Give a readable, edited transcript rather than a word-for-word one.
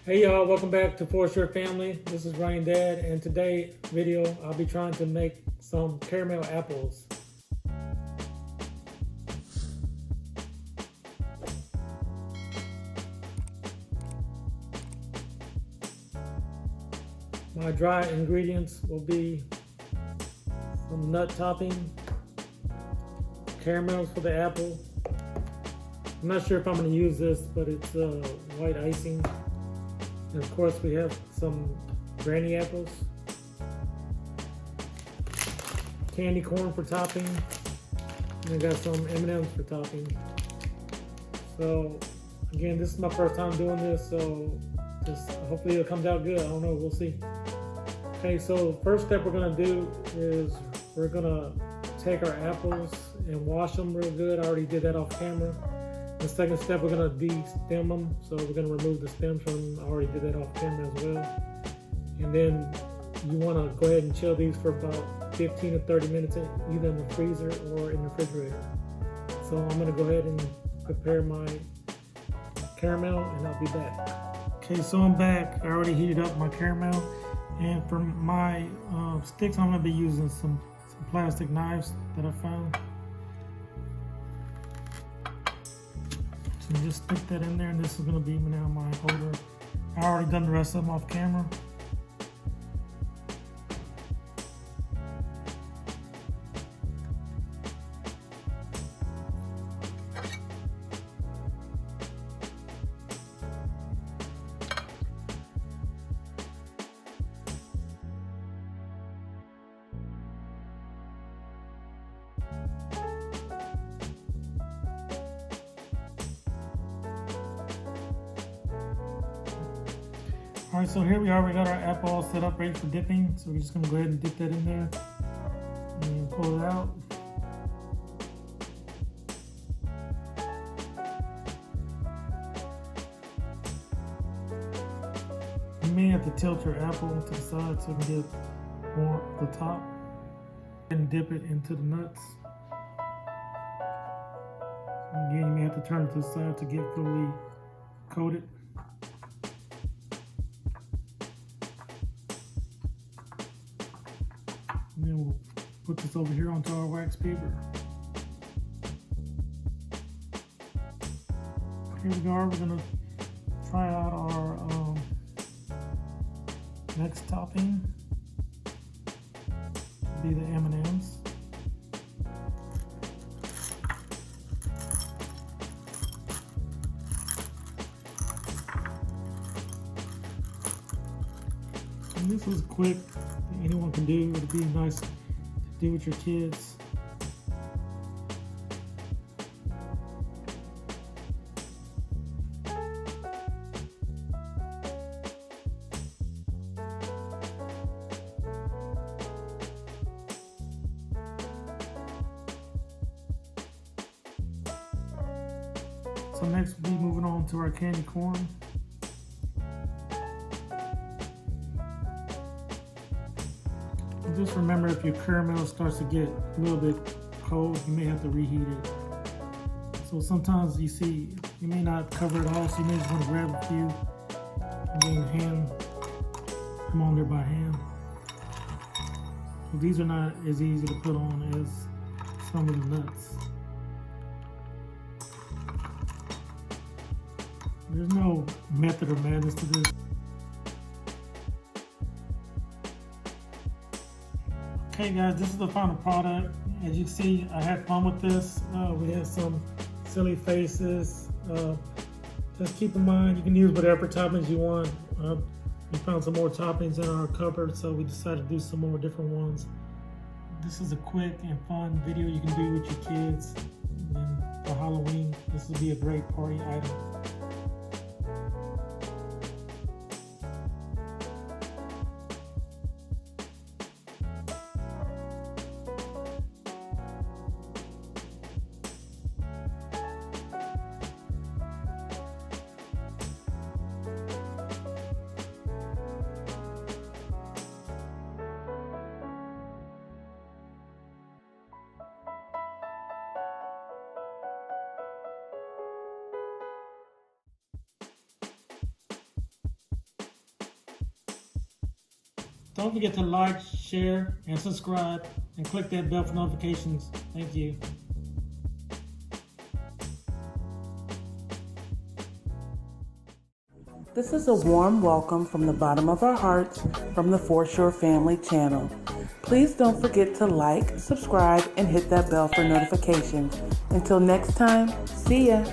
Hey y'all, welcome back to For Sure Family. This is Ryan Dad, and today video I'll be trying to make some caramel apples. My dry ingredients will be some nut topping, caramels for the apple. I'm not sure if I'm going to use this, but it's white icing. And of course we have some granny apples, candy corn for topping, and I got some M&Ms for topping. So again, this is my first time doing this, so just hopefully it comes out good. I don't know, we'll see. Okay, so first step we're gonna do is we're gonna take our apples and wash them real good. I already did that off camera. The second step, we're gonna de-stem them. So we're gonna remove the stems from them. I already did that off camera as well. And then you wanna go ahead and chill these for about 15 to 30 minutes, either in the freezer or in the refrigerator. So I'm gonna go ahead and prepare my caramel and I'll be back. Okay, so I'm back. I already heated up my caramel. And for my sticks, I'm gonna be using some plastic knives that I found. So just stick that in there, and this is gonna be now my holder. I already done the rest of them off camera. All right, so here we are. We got our apple all set up, ready for dipping. So we're just gonna go ahead and dip that in there and pull it out. You may have to tilt your apple to the side so you can get more of the top and dip it into the nuts. Again, you may have to turn it to the side to get fully coated. And then we'll put this over here onto our wax paper. Here we go. We're gonna try out our next topping. Be the M&Ms. And this was quick. Anyone can do. It'd be nice to do with your kids. So next we'll be moving on to our candy corn. Just remember, if your caramel starts to get a little bit cold, you may have to reheat it. So sometimes you see, you may not cover it all, so you may just want to grab a few and then hand them on there by hand. So these are not as easy to put on as some of the nuts. There's no method or madness to this. Okay guys, this is the final product. As you can see, I had fun with this. We had some silly faces. Just keep in mind, you can use whatever toppings you want. We found some more toppings in our cupboard, so we decided to do some more different ones. This is a quick and fun video you can do with your kids. And for Halloween, this will be a great party item. Don't forget to like, share, and subscribe, and click that bell for notifications. Thank you. This is a warm welcome from the bottom of our hearts from the Foreshore Family channel. Please don't forget to like, subscribe, and hit that bell for notifications. Until next time, see ya!